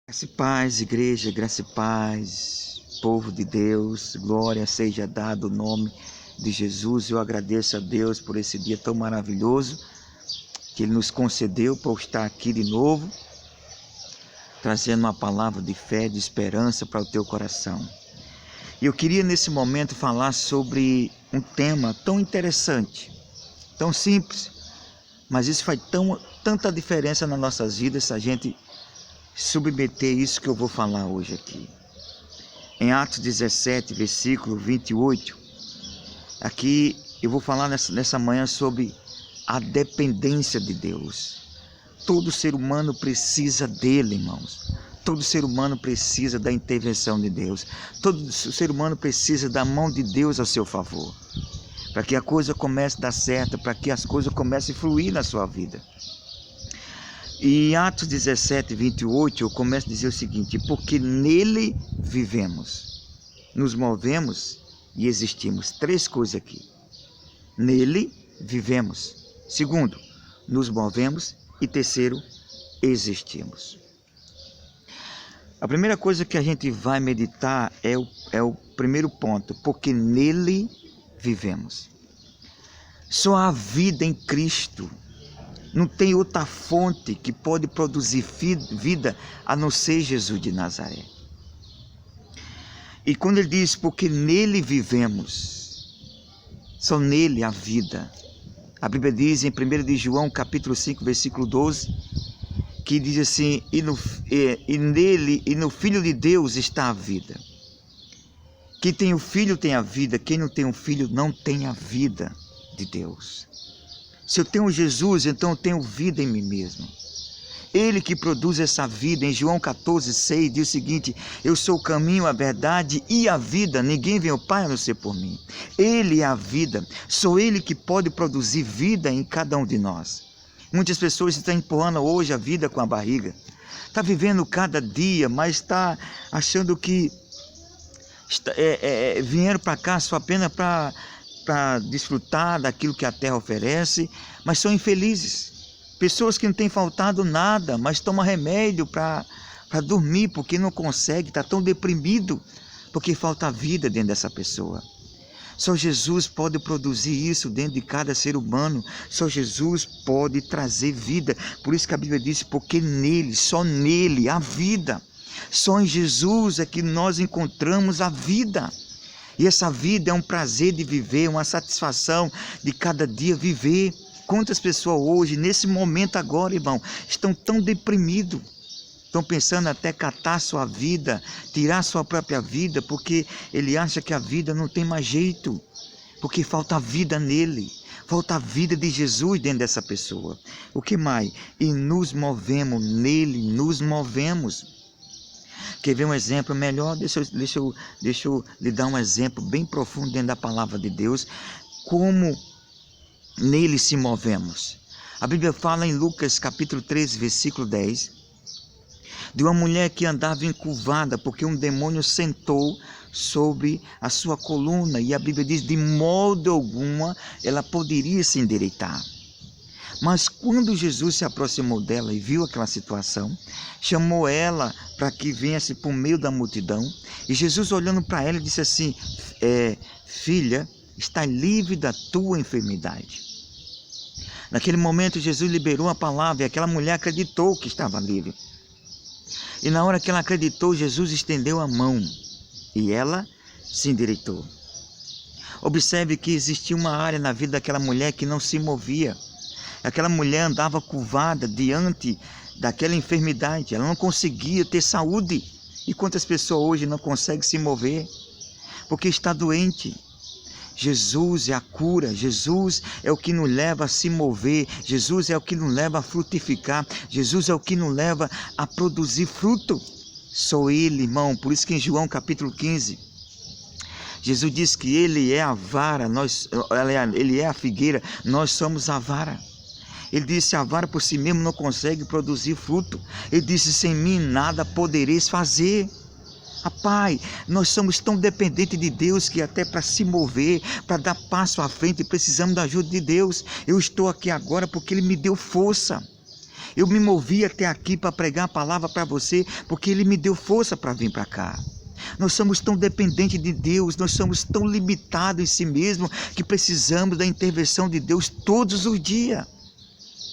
Graça e paz, igreja, graça e paz, povo de Deus, glória seja dada o nome de Jesus. Eu agradeço a Deus por esse dia tão maravilhoso que Ele nos concedeu para eu estar aqui de novo, trazendo uma palavra de fé, de esperança para o teu coração. E eu queria nesse momento falar sobre um tema tão interessante, tão simples, mas isso faz tanta diferença nas nossas vidas se a gente submeter isso que eu vou falar hoje aqui. Em Atos 17, versículo 28, aqui eu vou falar nessa manhã sobre a dependência de Deus. Todo ser humano precisa dele, irmãos. Todo ser humano precisa da intervenção de Deus. Todo ser humano precisa da mão de Deus a seu favor, para que a coisa comece a dar certo, para que as coisas comecem a fluir na sua vida. E em Atos 17, 28, eu começo a dizer o seguinte: porque nele vivemos, nos movemos e existimos. Três coisas aqui. Nele vivemos. Segundo, nos movemos. E terceiro, existimos. A primeira coisa que a gente vai meditar é o primeiro ponto: porque nele vivemos. Só há vida em Cristo. Não tem outra fonte que pode produzir vida a não ser Jesus de Nazaré. E quando ele diz, porque nele vivemos, só nele a vida. A Bíblia diz em 1 de João, capítulo 5, versículo 12, que diz assim, e nele e no Filho de Deus está a vida. Quem tem o Filho tem a vida, quem não tem o Filho não tem a vida de Deus. Se eu tenho Jesus, então eu tenho vida em mim mesmo. Ele que produz essa vida. Em João 14, 6, diz o seguinte: eu sou o caminho, a verdade e a vida. Ninguém vem ao Pai a não ser por mim. Ele é a vida. Só Ele que pode produzir vida em cada um de nós. Muitas pessoas estão empurrando hoje a vida com a barriga. Está vivendo cada dia, mas está achando que vieram para cá só apenas para desfrutar daquilo que a terra oferece, mas são infelizes. Pessoas que não têm faltado nada, mas tomam remédio para dormir, porque não consegue, está tão deprimido, porque falta vida dentro dessa pessoa. Só Jesus pode produzir isso dentro de cada ser humano. Só Jesus pode trazer vida. Por isso que a Bíblia diz, porque nele, só nele, a vida. Só em Jesus é que nós encontramos a vida. E essa vida é um prazer de viver, uma satisfação de cada dia viver. Quantas pessoas hoje, nesse momento agora, irmão, estão tão deprimidos, estão pensando até catar sua vida, tirar sua própria vida, porque ele acha que a vida não tem mais jeito, porque falta vida nele, falta a vida de Jesus dentro dessa pessoa. O que mais? E nos movemos, nele nos movemos. Quer ver um exemplo melhor? Deixa eu lhe dar um exemplo bem profundo dentro da palavra de Deus, como nele se movemos. A Bíblia fala em Lucas capítulo 13, versículo 10, de uma mulher que andava encurvada, porque um demônio sentou sobre a sua coluna, e a Bíblia diz, de modo algum ela poderia se endireitar. Mas quando Jesus se aproximou dela e viu aquela situação, chamou ela para que viesse por meio da multidão. E Jesus, olhando para ela, disse assim, filha, está livre da tua enfermidade. Naquele momento, Jesus liberou a palavra e aquela mulher acreditou que estava livre. E na hora que ela acreditou, Jesus estendeu a mão e ela se endireitou. Observe que existia uma área na vida daquela mulher que não se movia. Aquela mulher andava curvada diante daquela enfermidade, ela não conseguia ter saúde. E quantas pessoas hoje não conseguem se mover? Porque está doente. Jesus é a cura, Jesus é o que nos leva a se mover, Jesus é o que nos leva a frutificar, Jesus é o que nos leva a produzir fruto. Só Ele, irmão, por isso que em João capítulo 15, Jesus diz que Ele é a vara, Ele é a figueira, nós somos a vara. Ele disse, a vara por si mesmo não consegue produzir fruto. Ele disse, sem mim nada podereis fazer. Pai, nós somos tão dependentes de Deus que até para se mover, para dar passo à frente, precisamos da ajuda de Deus. Eu estou aqui agora porque Ele me deu força. Eu me movi até aqui para pregar a palavra para você, porque Ele me deu força para vir para cá. Nós somos tão dependentes de Deus, nós somos tão limitados em si mesmos, que precisamos da intervenção de Deus todos os dias.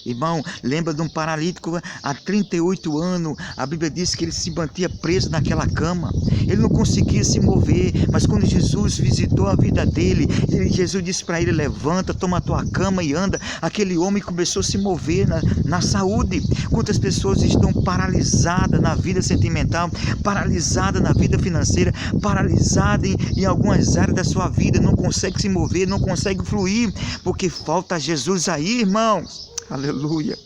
Irmão, lembra de um paralítico há 38 anos, a Bíblia diz que ele se mantinha preso naquela cama, ele não conseguia se mover, mas quando Jesus visitou a vida dele, Jesus disse para ele, levanta, toma a tua cama e anda. Aquele homem começou a se mover na saúde. Quantas pessoas estão paralisadas na vida sentimental, paralisadas na vida financeira, paralisadas em algumas áreas da sua vida, não consegue se mover, não consegue fluir, porque falta Jesus aí, irmãos. Aleluia,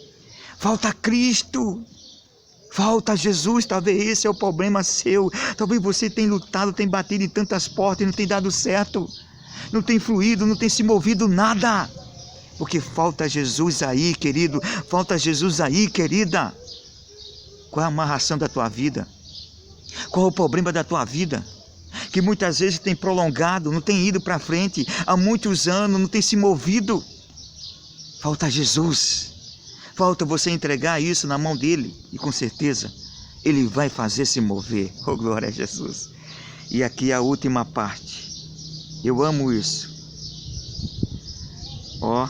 falta Cristo, falta Jesus. Talvez esse é o problema seu, talvez você tenha lutado, tenha batido em tantas portas e não tem dado certo, não tem fluído, não tem se movido nada, porque falta Jesus aí, querido, falta Jesus aí, querida. Qual é a amarração da tua vida? Qual é o problema da tua vida? Que muitas vezes tem prolongado, não tem ido para frente, há muitos anos não tem se movido. Falta Jesus, falta você entregar isso na mão dele, e com certeza ele vai fazer se mover. Oh, glória a Jesus. E aqui a última parte, eu amo isso. Ó,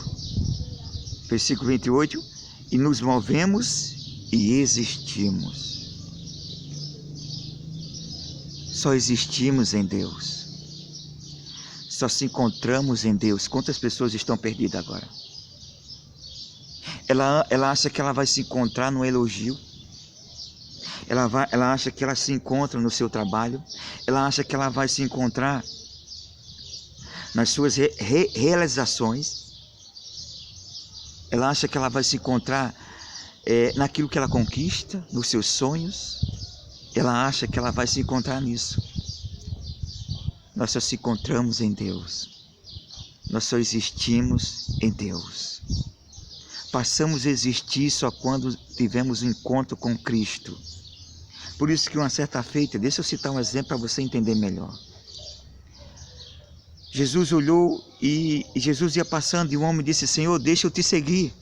versículo 28, e nos movemos e existimos. Só existimos em Deus, só se encontramos em Deus. Quantas pessoas estão perdidas agora? Ela acha que ela vai se encontrar no elogio, ela acha que ela se encontra no seu trabalho, ela acha que ela vai se encontrar nas suas realizações, ela acha que ela vai se encontrar naquilo que ela conquista, nos seus sonhos, ela acha que ela vai se encontrar nisso. Nós só se encontramos em Deus, nós só existimos em Deus. Passamos a existir só quando tivemos um encontro com Cristo. Por isso que uma certa feita, deixa eu citar um exemplo para você entender melhor. Jesus olhou e Jesus ia passando e o homem disse, Senhor, deixa eu te seguir.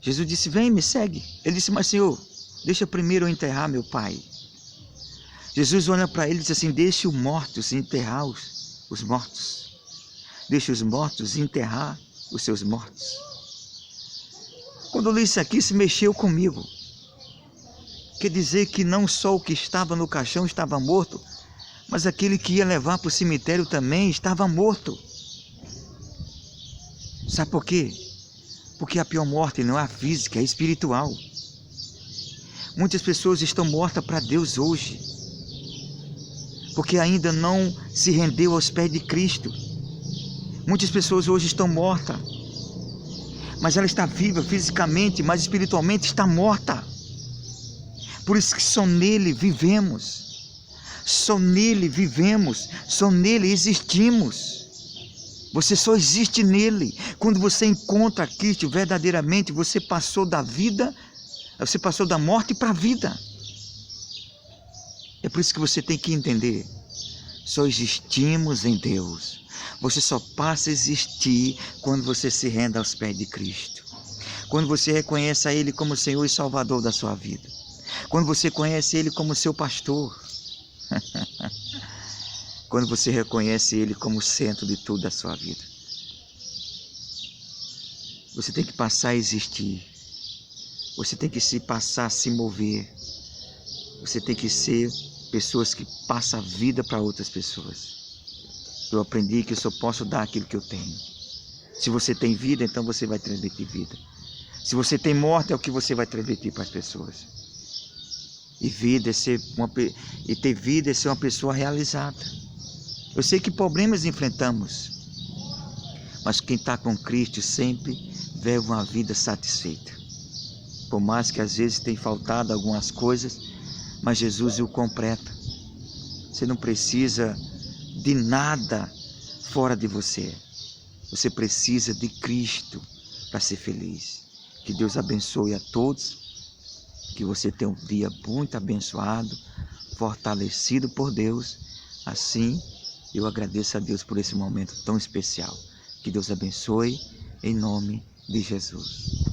Jesus disse, vem, me segue. Ele disse, mas Senhor, deixa primeiro eu enterrar meu pai. Jesus olha para ele e diz assim, deixa os mortos enterrar os mortos. Deixa os mortos enterrar os seus mortos. Quando eu li isso aqui, se mexeu comigo. Quer dizer que não só o que estava no caixão estava morto, mas aquele que ia levar para o cemitério também estava morto. Sabe por quê? Porque a pior morte não é a física, é a espiritual. Muitas pessoas estão mortas para Deus hoje, porque ainda não se rendeu aos pés de Cristo. Muitas pessoas hoje estão mortas, mas ela está viva fisicamente, mas espiritualmente está morta. Por isso que só nele vivemos, só nele vivemos, só nele existimos. Você só existe nele. Quando você encontra Cristo verdadeiramente, você passou da vida, você passou da morte para a vida. É por isso que você tem que entender, só existimos em Deus. Você só passa a existir quando você se rende aos pés de Cristo. Quando você reconhece a Ele como Senhor e Salvador da sua vida. Quando você conhece Ele como seu pastor. Quando você reconhece Ele como o centro de tudo da sua vida. Você tem que passar a existir. Você tem que passar a se mover. Você tem que ser pessoas que passam a vida para outras pessoas. Eu aprendi que eu só posso dar aquilo que eu tenho. Se você tem vida, então você vai transmitir vida. Se você tem morte, é o que você vai transmitir para as pessoas. E ter vida é ser uma pessoa realizada. Eu sei que problemas enfrentamos, mas quem está com Cristo sempre vive uma vida satisfeita. Por mais que às vezes tenha faltado algumas coisas, mas Jesus o completa. Você não precisa de nada fora de você. Você precisa de Cristo para ser feliz. Que Deus abençoe a todos. Que você tenha um dia muito abençoado, fortalecido por Deus. Assim, eu agradeço a Deus por esse momento tão especial. Que Deus abençoe em nome de Jesus.